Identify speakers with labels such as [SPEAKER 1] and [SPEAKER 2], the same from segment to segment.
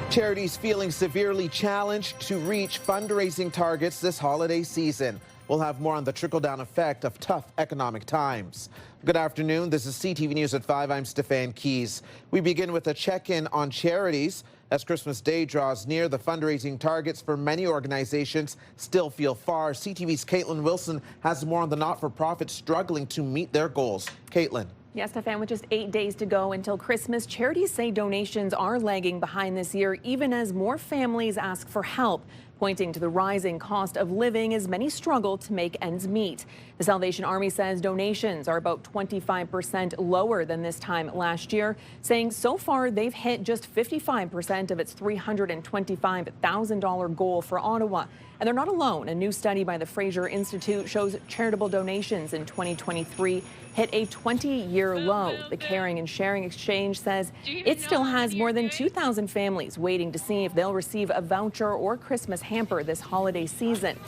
[SPEAKER 1] Charities feeling severely challenged to reach fundraising targets this holiday season. We'll have more on the trickle-down effect of tough economic times. Good afternoon. This is CTV News at 5. I'm Stefan Keys. We begin with a check-in on charities. As Christmas Day draws near, the fundraising targets for many organizations still feel far. CTV's Caitlin Wilson has more on the not-for-profits struggling to meet their goals. Caitlin.
[SPEAKER 2] Yes, Stefan, with just 8 days to go until Christmas, charities say donations are lagging behind this year, even as more families ask for help, pointing to the rising cost of living as many struggle to make ends meet. The Salvation Army says donations are about 25% lower than this time last year, saying so far they've hit just 55% of its $325,000 goal for Ottawa. And they're not alone. A new study by the Fraser Institute shows charitable donations in 2023 hit a 20-year low. The Caring and Sharing Exchange says it still has more than 2,000 families waiting to see if they'll receive a voucher or Christmas hamper this holiday season.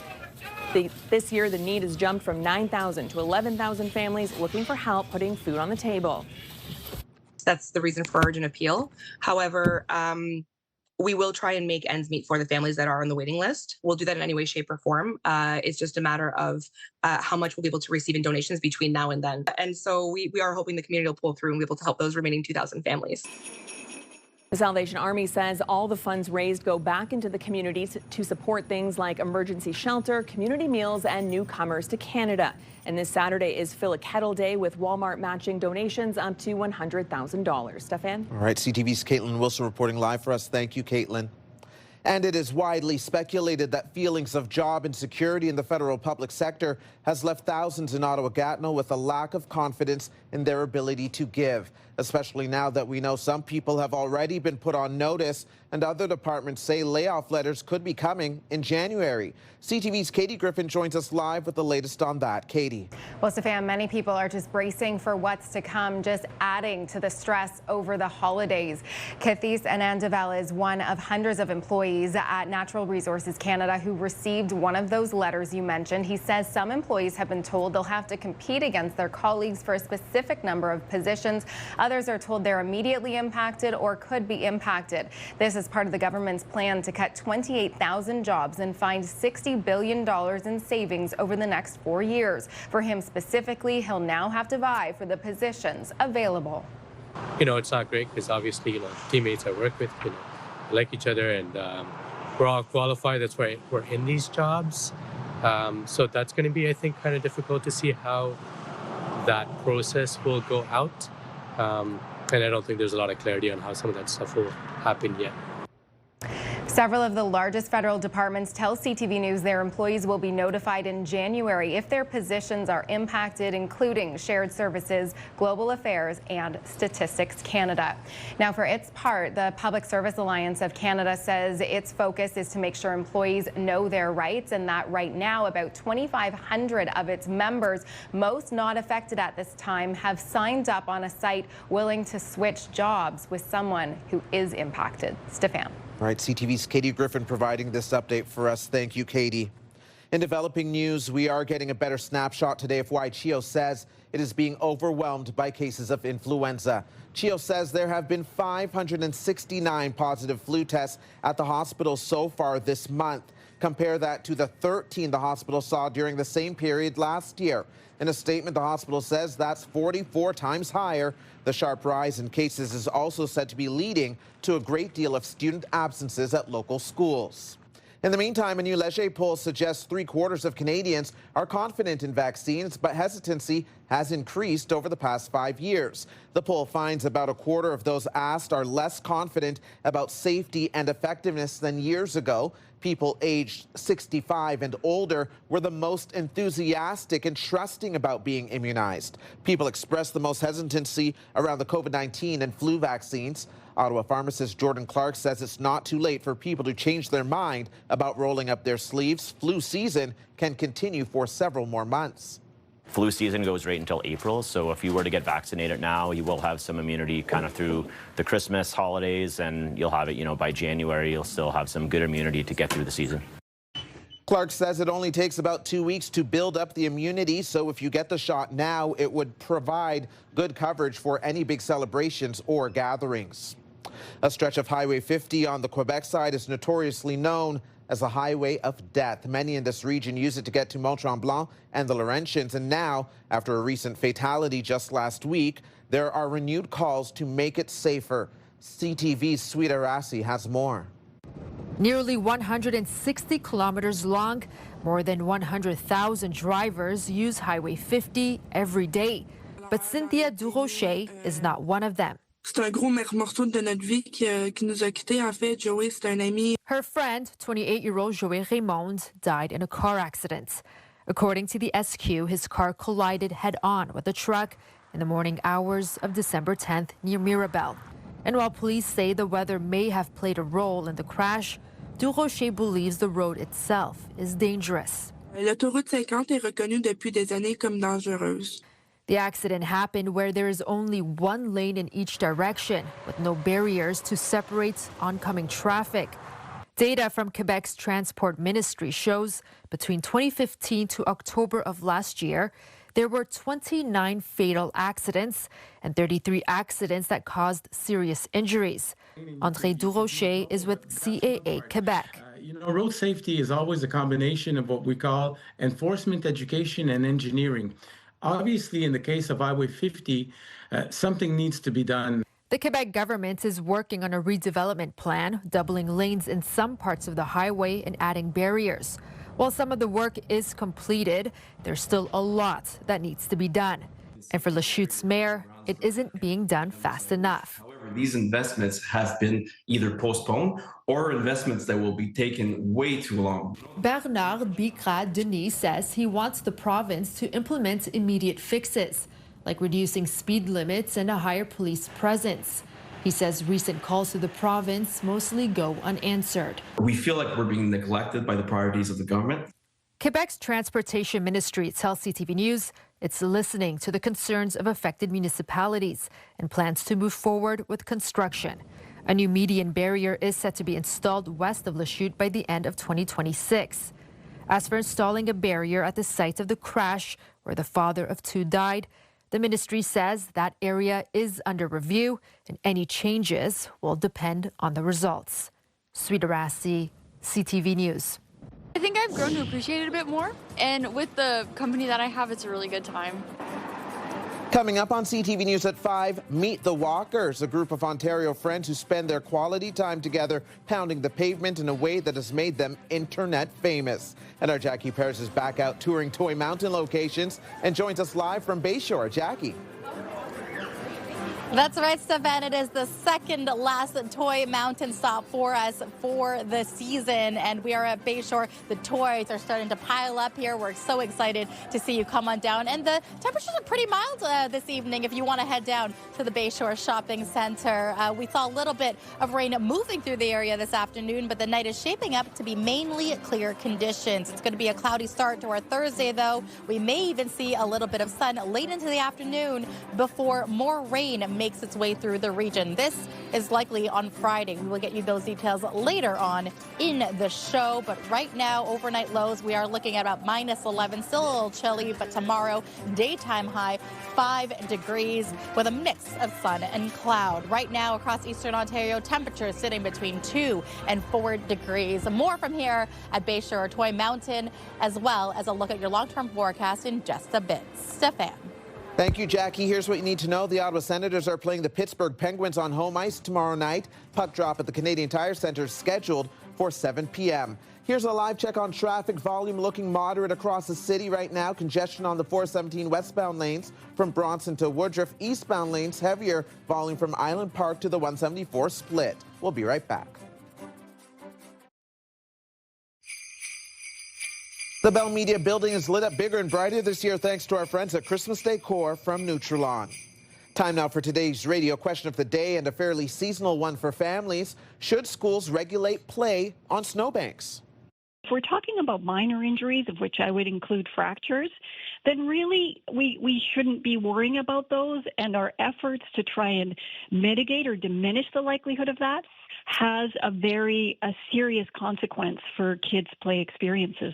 [SPEAKER 2] This year, the need has jumped from 9,000 to 11,000 families looking for help putting food on the table.
[SPEAKER 3] That's the reason for urgent appeal. However, we will try and make ends meet for the families that are on the waiting list. We'll do that in any way, shape, or form. It's just a matter of how much we'll be able to receive in donations between now and then. And so we are hoping the community will pull through and be able to help those remaining 2,000 families.
[SPEAKER 2] The Salvation Army says all the funds raised go back into the community to support things like emergency shelter, community meals, and newcomers to Canada. And this Saturday is Fill a Kettle Day, with Walmart matching donations up to $100,000. Stefan?
[SPEAKER 1] All right, CTV's Caitlin Wilson reporting live for us. Thank you, Caitlin. And it is widely speculated that feelings of job insecurity in the federal public sector has left thousands in Ottawa-Gatineau with a lack of confidence in their ability to give, especially now that we know some people have already been put on notice and other departments say layoff letters could be coming in January. CTV's Katie Griffin joins us live with the latest on that. Katie.
[SPEAKER 4] Well, Stefan, many people are just bracing for what's to come, just adding to the stress over the holidays. Kathis Anandavel is one of hundreds of employees at Natural Resources Canada who received one of those letters you mentioned. He says some employees have been told they'll have to compete against their colleagues for a specific number of positions. Others are told they're immediately impacted or could be impacted. This is part of the government's plan to cut 28,000 jobs and find $60 billion in savings over the next 4 years. For him specifically, he'll now have to vie for the positions available.
[SPEAKER 5] It's not great because obviously, teammates I work with, like each other, and we're all qualified. That's why we're in these jobs. So that's going to be, I think, kind of difficult to see how that process will go out. And I don't think there's a lot of clarity on how some of that stuff will happen yet.
[SPEAKER 4] Several of the largest federal departments tell CTV News their employees will be notified in January if their positions are impacted, including Shared Services, Global Affairs, and Statistics Canada. Now, for its part, the Public Service Alliance of Canada says its focus is to make sure employees know their rights, and that right now about 2,500 of its members, most not affected at this time, have signed up on a site willing to switch jobs with someone who is impacted. Stefan.
[SPEAKER 1] All right, CTV's Katie Griffin providing this update for us. Thank you, Katie. In developing news, we are getting a better snapshot today of why CHEO says it is being overwhelmed by cases of influenza. CHEO says there have been 569 positive flu tests at the hospital so far this month. Compare that to the 13 the hospital saw during the same period last year. In a statement, the hospital says that's 44 times higher. The sharp rise in cases is also said to be leading to a great deal of student absences at local schools. In the meantime, a new Leger poll suggests 3/4 of Canadians are confident in vaccines, but hesitancy has increased over the past 5 years. The poll finds about a quarter of those asked are less confident about safety and effectiveness than years ago. People aged 65 and older were the most enthusiastic and trusting about being immunized. People expressed the most hesitancy around the COVID-19 and flu vaccines. Ottawa pharmacist Jordan Clark says it's not too late for people to change their mind about rolling up their sleeves. Flu season can continue for several more months.
[SPEAKER 6] Flu season goes right until April, so if you were to get vaccinated now, you will have some immunity kind of through the Christmas holidays, and you'll have it, by January, you'll still have some good immunity to get through the season.
[SPEAKER 1] Clark says it only takes about 2 weeks to build up the immunity, so if you get the shot now, it would provide good coverage for any big celebrations or gatherings. A stretch of Highway 50 on the Quebec side is notoriously known as a highway of death. Many in this region use it to get to Mont-Tremblant and the Laurentians. And now, after a recent fatality just last week, there are renewed calls to make it safer. CTV's Sweet Arasi has more.
[SPEAKER 7] Nearly 160 kilometers long, more than 100,000 drivers use Highway 50 every day. But Cynthia Durocher is not one of them.
[SPEAKER 8] C'est un gros morceau de notre vie qui nous a quittés. En fait, Joey, c'est un ami.
[SPEAKER 7] Her friend, 28-year-old Joey Raymond, died in a car accident. According to the SQ, his car collided head-on with a truck in the morning hours of December 10th near Mirabel. And while police say the weather may have played a role in the crash, Durocher believes the road itself is dangerous.
[SPEAKER 8] L'autoroute 50 est reconnue depuis des années comme dangereuse.
[SPEAKER 7] The accident happened where there is only one lane in each direction, with no barriers to separate oncoming traffic. Data from Quebec's Transport Ministry shows between 2015 to October of last year, there were 29 fatal accidents and 33 accidents that caused serious injuries. André Durocher is with CAA Quebec.
[SPEAKER 9] Road safety is always a combination of what we call enforcement, education, and engineering. Obviously, in the case of Highway 50, something needs to be done.
[SPEAKER 7] The Quebec government is working on a redevelopment plan, doubling lanes in some parts of the highway and adding barriers. While some of the work is completed, there's still a lot that needs to be done. And for Lachut's mayor, it isn't being done fast enough.
[SPEAKER 10] However, these investments have been either postponed or investments that will be taken way too long.
[SPEAKER 7] Bernard Bicrat-Denis says he wants the province to implement immediate fixes, like reducing speed limits and a higher police presence. He says recent calls to the province mostly go unanswered.
[SPEAKER 10] We feel like we're being neglected by the priorities of the government.
[SPEAKER 7] Quebec's Transportation Ministry tells CTV News it's listening to the concerns of affected municipalities and plans to move forward with construction. A new median barrier is set to be installed west of Lachute by the end of 2026. As for installing a barrier at the site of the crash where the father of two died, the ministry says that area is under review and any changes will depend on the results. Sweet Arasi, CTV News.
[SPEAKER 11] I think I've grown to appreciate it a bit more, and with the company that I have, it's a really good time.
[SPEAKER 1] Coming up on CTV News at 5, meet the Walkers, a group of Ontario friends who spend their quality time together pounding the pavement in a way that has made them internet famous. And our Jackie Paris is back out touring Toy Mountain locations and joins us live from Bayshore. Jackie.
[SPEAKER 12] That's right, Stefan. It is the second last Toy Mountain stop for us for the season, and we are at Bayshore. The toys are starting to pile up here. We're so excited to see you come on down, and the temperatures are pretty mild this evening if you want to head down to the Bayshore Shopping Center. We saw a little bit of rain moving through the area this afternoon, but the night is shaping up to be mainly clear conditions. It's going to be a cloudy start to our Thursday, though. We may even see a little bit of sun late into the afternoon before more rain makes its way through the region. This is likely on Friday. We will get you those details later on in the show. But right now, overnight lows, we are looking at about -11. Still a little chilly, but tomorrow, daytime high, 5 degrees with a mix of sun and cloud. Right now, across eastern Ontario, temperatures sitting between 2 and 4 degrees. More from here at Bayshore Toy Mountain, as well as a look at your long-term forecast in just a bit. Stefan.
[SPEAKER 1] Thank you, Jackie. Here's what you need to know. The Ottawa Senators are playing the Pittsburgh Penguins on home ice tomorrow night. Puck drop at the Canadian Tire Centre is scheduled for 7 p.m. Here's a live check on traffic. Volume looking moderate across the city right now. Congestion on the 417 westbound lanes from Bronson to Woodruff. Eastbound lanes heavier. Volume from Island Park to the 174 split. We'll be right back. The Bell Media building is lit up bigger and brighter this year thanks to our friends at Christmas Decor from Nutrilon. Time now for today's radio question of the day, and a fairly seasonal one for families. Should schools regulate play on snowbanks?
[SPEAKER 13] If we're talking about minor injuries, of which I would include fractures, then really we shouldn't be worrying about those, and our efforts to try and mitigate or diminish the likelihood of that has a serious consequence for kids' play experiences.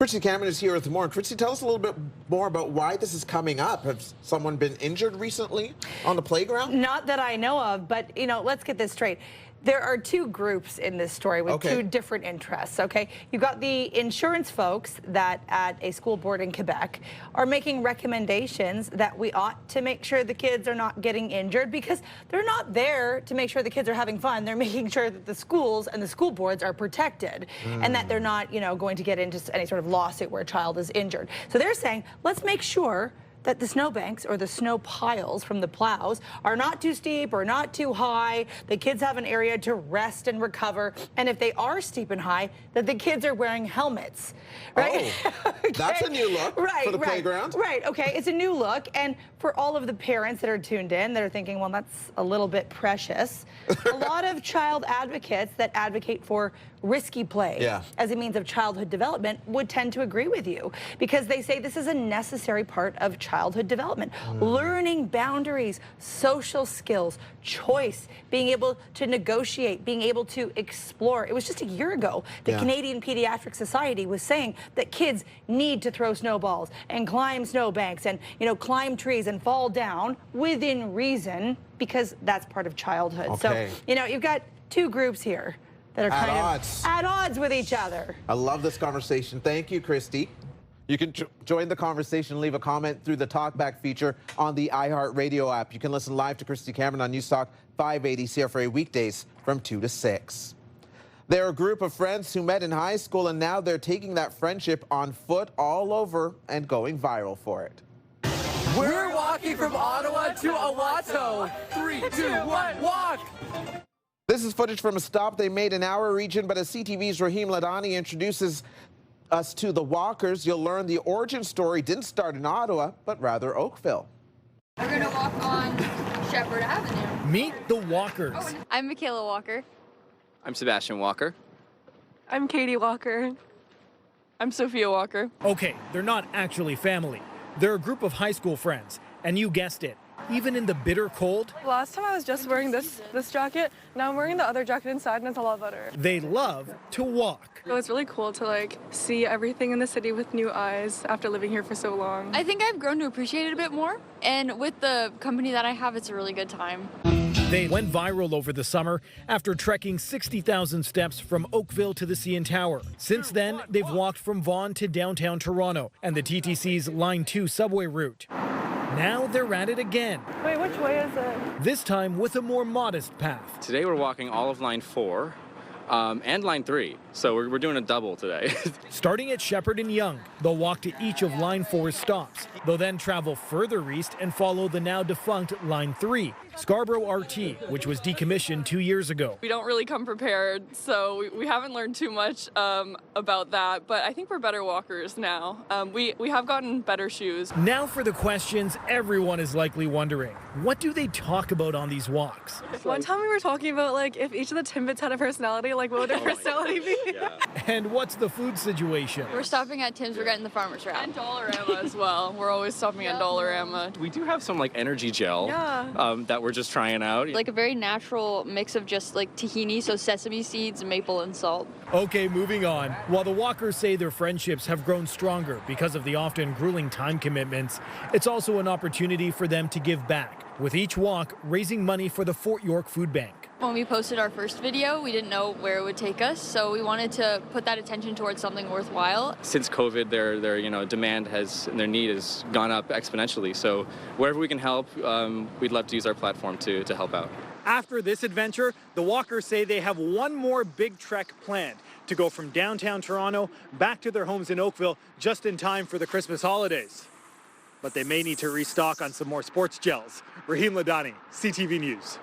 [SPEAKER 1] Christy Cameron is here with more. Christy, tell us a little bit more about why this is coming up. Has someone been injured recently on the playground?
[SPEAKER 14] Not that I know of, but, let's get this straight. There are two groups in this story with two different interests, okay? You've got the insurance folks that at a school board in Quebec are making recommendations that we ought to make sure the kids are not getting injured because they're not there to make sure the kids are having fun. They're making sure that the schools and the school boards are protected and that they're not, going to get into any sort of lawsuit where a child is injured. So they're saying, let's make sure that the snowbanks or the snow piles from the plows are not too steep or not too high. The kids have an area to rest and recover. And if they are steep and high, that the kids are wearing helmets, right?
[SPEAKER 1] Oh, that's a new look for the playground.
[SPEAKER 14] Right, okay, it's a new look. And for all of the parents that are tuned in, that are thinking, well, that's a little bit precious. A lot of child advocates that advocate for risky play as a means of childhood development would tend to agree with you because they say this is a necessary part of childhood development. Learning boundaries, social skills, choice, being able to negotiate, being able to explore. It was just a year ago the Canadian Pediatric Society was saying that kids need to throw snowballs and climb snowbanks and climb trees and fall down within reason because that's part of childhood. So you've got two groups here that are kind of at odds with each other.
[SPEAKER 1] I love this conversation. Thank you, Christy. You can join the conversation, leave a comment through the Talkback feature on the iHeartRadio app. You can listen live to Christy Cameron on News Talk 580 CFRA weekdays from 2 to 6. They're a group of friends who met in high school, and now they're taking that friendship on foot all over and going viral for it.
[SPEAKER 15] We're walking from Ottawa to Owasso. 3, 2, 1, walk!
[SPEAKER 1] This is footage from a stop they made in our region, but as CTV's Rahim Ladani introduces us to the walkers, you'll learn the origin story didn't start in Ottawa, but rather Oakville.
[SPEAKER 11] We're going to walk on Shepherd Avenue.
[SPEAKER 15] Meet the walkers.
[SPEAKER 11] I'm Michaela Walker.
[SPEAKER 16] I'm Sebastian Walker.
[SPEAKER 17] I'm Katie Walker. I'm Sophia Walker.
[SPEAKER 15] Okay, they're not actually family. They're a group of high school friends, and you guessed it. Even in the bitter cold,
[SPEAKER 17] Last time I was just wearing this jacket. Now I'm wearing the other jacket inside, and it's a lot better.
[SPEAKER 15] they love to walk.
[SPEAKER 17] It was really cool to see everything in the city with new eyes after living here for so long.
[SPEAKER 11] I think I've grown to appreciate it a bit more. And with the company that I have, it's a really good time.
[SPEAKER 15] They went viral over the summer after trekking 60,000 steps from Oakville to the CN Tower. Since then, they've walked from Vaughan to downtown Toronto and the TTC's Line 2 subway route. Now they're at it again.
[SPEAKER 17] Wait, which way is it?
[SPEAKER 15] This time with a more modest path.
[SPEAKER 16] Today we're walking all of Line 4 and Line 3, so we're doing a double today.
[SPEAKER 15] Starting at Shepherd and Yonge, they'll walk to each of Line 4's stops. They'll then travel further east and follow the now defunct Line 3, Scarborough RT, which was decommissioned 2 years ago.
[SPEAKER 17] We don't really come prepared, so we haven't learned too much about that, but I think we're better walkers now. We have gotten better shoes.
[SPEAKER 15] Now for the questions everyone is likely wondering. What do they talk about on these walks?
[SPEAKER 17] One time we were talking about if each of the Timbits had a personality, what would their personality be?
[SPEAKER 15] And what's the food situation?
[SPEAKER 11] We're stopping at Tim's. We're getting the farmer's wrap.
[SPEAKER 17] And Dollarama as well. We're always stopping at Dollarama.
[SPEAKER 16] We do have some energy gel that we're just trying out.
[SPEAKER 11] A very natural mix of just tahini, so sesame seeds, maple, and salt.
[SPEAKER 15] Okay, moving on. While the walkers say their friendships have grown stronger because of the often grueling time commitments, it's also an opportunity for them to give back, with each walk raising money for the Fort York Food Bank.
[SPEAKER 11] When we posted our first video, we didn't know where it would take us, so we wanted to put that attention towards something worthwhile.
[SPEAKER 16] Since COVID, their demand and their need has gone up exponentially. So wherever we can help, we'd love to use our platform to help out.
[SPEAKER 15] After this adventure, the walkers say they have one more big trek planned to go from downtown Toronto back to their homes in Oakville just in time for the Christmas holidays. But they may need to restock on some more sports gels. Rahim Ladani, CTV News.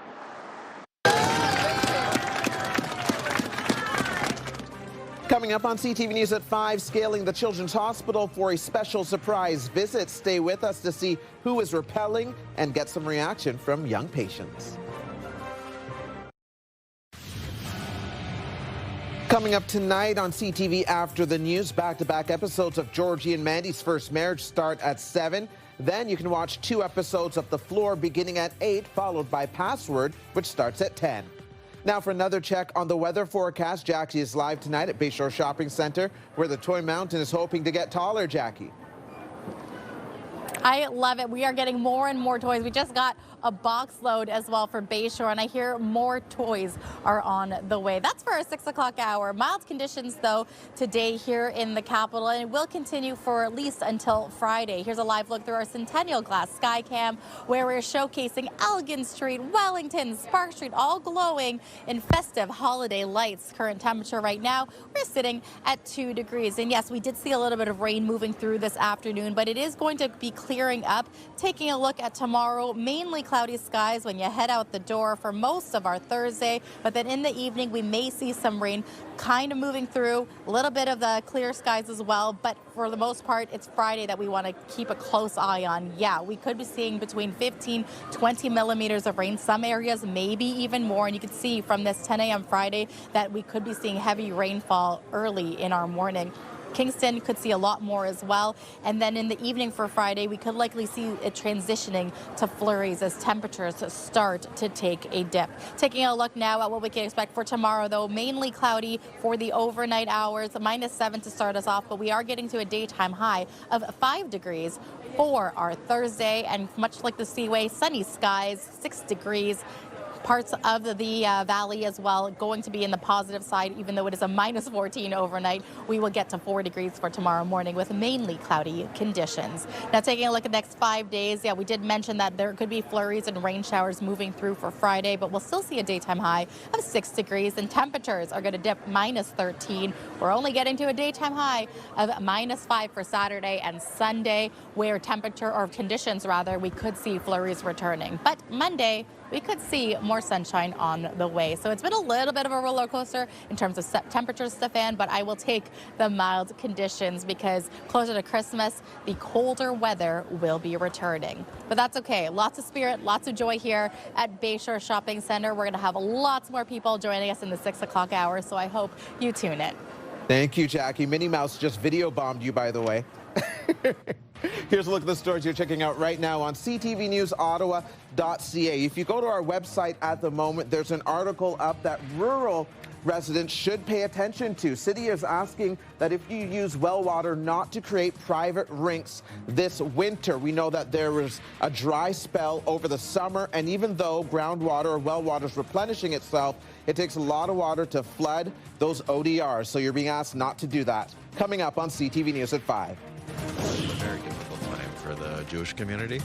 [SPEAKER 1] Coming up on CTV News at 5, scaling the Children's Hospital for a special surprise visit. Stay with us to see who is repelling and get some reaction from young patients. Coming up tonight on CTV After the News, back-to-back episodes of Georgie and Mandy's First Marriage start at 7. Then you can watch 2 episodes of The Floor beginning at 8, followed by Password, which starts at 10. Now for another check on the weather forecast, Jackie is live tonight at Bayshore Shopping Centre, where the Toy Mountain is hoping to get taller, Jackie.
[SPEAKER 12] I love it. We are getting more and more toys. We just got a box load as well for Bayshore, and I hear more toys are on the way. That's for our 6 o'clock hour. Mild conditions, though, today here in the capital, and it will continue for at least until Friday. Here's a live look through our Centennial Glass Sky Cam, where we're showcasing Elgin Street, Wellington, Spark Street, all glowing in festive holiday lights. Current temperature right now, we're sitting at 2 degrees. And yes, we did see a little bit of rain moving through this afternoon, but it is going to be clearing up. Taking a look at tomorrow, mainly cloudy skies when you head out the door for most of our Thursday, but then in the evening we may see some rain kind of moving through, a little bit of the clear skies as well, but for the most part it's Friday that we want to keep a close eye on. Yeah, we could be seeing between 15-20 millimeters of rain, some areas maybe even more, and you can see from this 10 a.m. Friday that we could be seeing heavy rainfall early in our morning. Kingston could see a lot more as well. And then in the evening for Friday, we could likely see it transitioning to flurries as temperatures start to take a dip. Taking a look now at what we can expect for tomorrow, though, mainly cloudy for the overnight hours, -7 to start us off, but we are getting to a daytime high of 5 degrees for our Thursday. And much like the Seaway, sunny skies, 6 degrees. Parts of the valley as well going to be in the positive side, even though it is a -14 overnight. We will get to 4 degrees for tomorrow morning with mainly cloudy conditions. Now taking a look at the next 5 days, yeah, we did mention that there could be flurries and rain showers moving through for Friday, but we'll still see a daytime high of 6 degrees, and temperatures are going to dip -13. We're only getting to a daytime high of -5 for Saturday and Sunday, where temperature or conditions rather, we could see flurries returning. But Monday, we could see more sunshine on the way. So it's been a little bit of a roller coaster in terms of temperatures, Stefan, but I will take the mild conditions because closer to Christmas, the colder weather will be returning. But that's okay. Lots of spirit, lots of joy here at Bayshore Shopping Centre. We're going to have lots more people joining us in the 6 o'clock hour, so I hope you tune in.
[SPEAKER 1] Thank you, Jackie. Minnie Mouse just video bombed you, by the way. Here's a look at the stories you're checking out right now on CTV News Ottawa.ca. If you go to our website at the moment, there's an article up that rural residents should pay attention to. City is asking that if you use well water, not to create private rinks this winter. We know that there was a dry spell over the summer, and even though groundwater or well water is replenishing itself, it takes a lot of water to flood those ODRs. So you're being asked not to do that. Coming up on CTV News at 5.
[SPEAKER 18] Very difficult time for the Jewish community.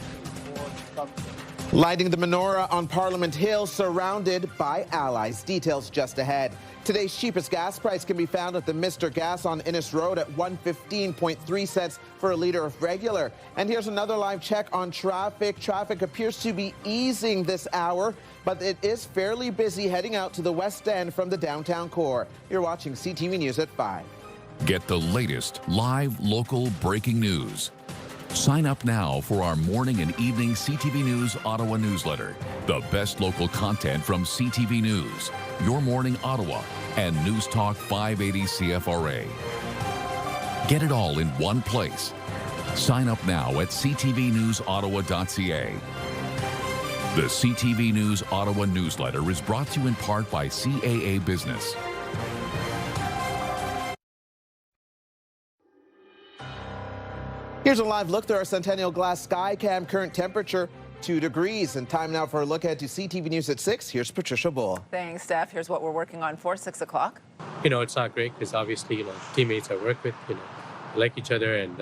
[SPEAKER 1] Lighting the menorah on Parliament Hill, surrounded by allies. Details just ahead. Today's cheapest gas price can be found at the Mr. Gas on Innis Road at 115.3 cents for a litre of regular. And here's another live check on traffic. Traffic appears to be easing this hour, but it is fairly busy heading out to the West End from the downtown core. You're watching CTV News at 5.
[SPEAKER 19] Get the latest live local breaking news. Sign up now for our morning and evening CTV News Ottawa newsletter. The best local content from CTV News, Your Morning Ottawa, and News Talk 580 CFRA. Get it all in one place. Sign up now at ctvnewsottawa.ca. The CTV News Ottawa newsletter is brought to you in part by CAA Business.
[SPEAKER 1] Here's a live look through our Centennial Glass Sky Cam. Current temperature 2 degrees. And time now for a look ahead to CTV News at 6. Here's Patricia Bull.
[SPEAKER 20] Thanks, Steph. Here's what we're working on for 6 o'clock.
[SPEAKER 5] It's not great because obviously, teammates I work with, like each other, and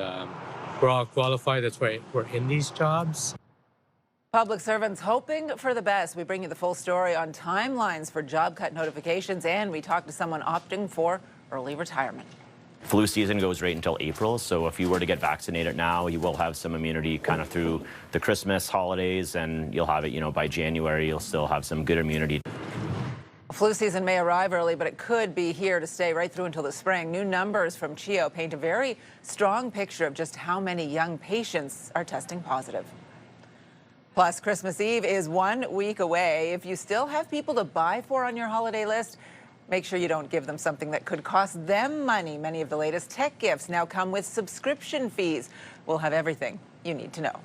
[SPEAKER 5] we're all qualified. That's why we're in these jobs.
[SPEAKER 20] Public servants hoping for the best. We bring you the full story on timelines for job cut notifications, and we talk to someone opting for early retirement.
[SPEAKER 6] Flu season goes right until April, so if you were to get vaccinated now, you will have some immunity kind of through the Christmas holidays, and you'll have it, by January, you'll still have some good immunity.
[SPEAKER 20] Flu season may arrive early, but it could be here to stay right through until the spring. New numbers from CHEO paint a very strong picture of just how many young patients are testing positive. Plus, Christmas Eve is 1 week away. If you still have people to buy for on your holiday list, make sure you don't give them something that could cost them money. Many of the latest tech gifts now come with subscription fees. We'll have everything you need to know.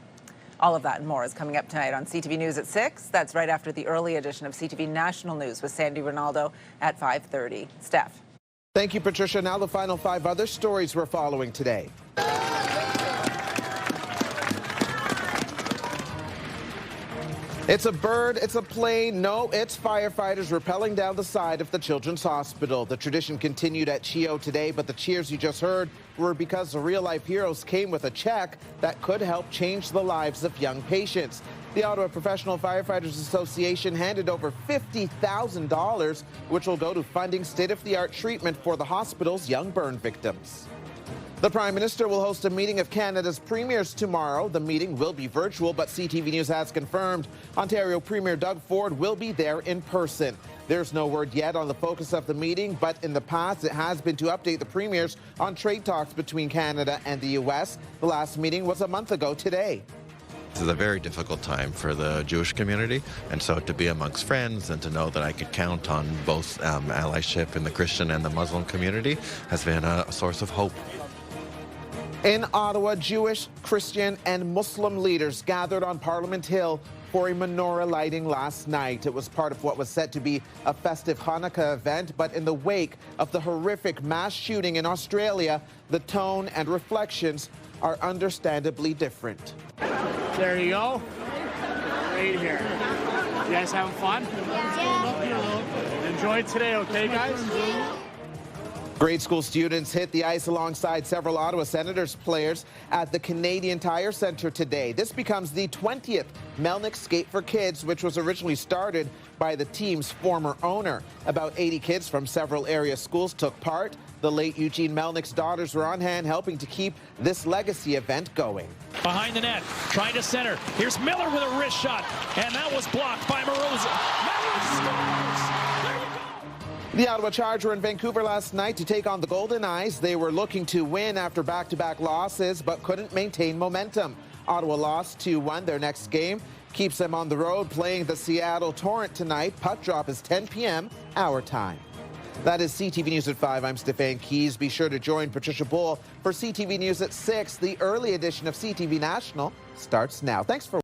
[SPEAKER 20] All of that and more is coming up tonight on CTV News at 6. That's right after the early edition of CTV National News with Sandy Ronaldo at 5:30. Steph.
[SPEAKER 1] Thank you, Patricia. Now the final 5 other stories we're following today. It's a bird, it's a plane, no, it's firefighters rappelling down the side of the Children's Hospital. The tradition continued at CHEO today, but the cheers you just heard were because the real-life heroes came with a check that could help change the lives of young patients. The Ottawa Professional Firefighters Association handed over $50,000, which will go to funding state-of-the-art treatment for the hospital's young burn victims. The Prime Minister will host a meeting of Canada's premiers tomorrow. The meeting will be virtual, but CTV News has confirmed Ontario Premier Doug Ford will be there in person. There's no word yet on the focus of the meeting, but in the past it has been to update the premiers on trade talks between Canada and the U.S. The last meeting was a month ago today.
[SPEAKER 18] This is a very difficult time for the Jewish community, and so to be amongst friends and to know that I could count on both allyship in the Christian and the Muslim community has been a source of hope.
[SPEAKER 1] In Ottawa, Jewish, Christian, and Muslim leaders gathered on Parliament Hill for a menorah lighting last night. It was part of what was set to be a festive Hanukkah event, but in the wake of the horrific mass shooting in Australia, the tone and reflections are understandably different.
[SPEAKER 21] There you go. Right here. You guys having fun? Yeah. Enjoy today, okay, guys?
[SPEAKER 1] Grade school students hit the ice alongside several Ottawa Senators players at the Canadian Tire Centre today. This becomes the 20th Melnick Skate for Kids, which was originally started by the team's former owner. About 80 kids from several area schools took part. The late Eugene Melnick's daughters were on hand helping to keep this legacy event going.
[SPEAKER 22] Behind the net, trying to center. Here's Miller with a wrist shot, and that was blocked by Moroza. Miller scores!
[SPEAKER 1] The Ottawa Charge were in Vancouver last night to take on the Golden Eyes. They were looking to win after back-to-back losses, but couldn't maintain momentum. Ottawa lost 2-1 their next game. Keeps them on the road playing the Seattle Torrent tonight. Puck drop is 10 p.m. our time. That is CTV News at 5. I'm Stefan Keys. Be sure to join Patricia Bull for CTV News at 6. The early edition of CTV National starts now. Thanks for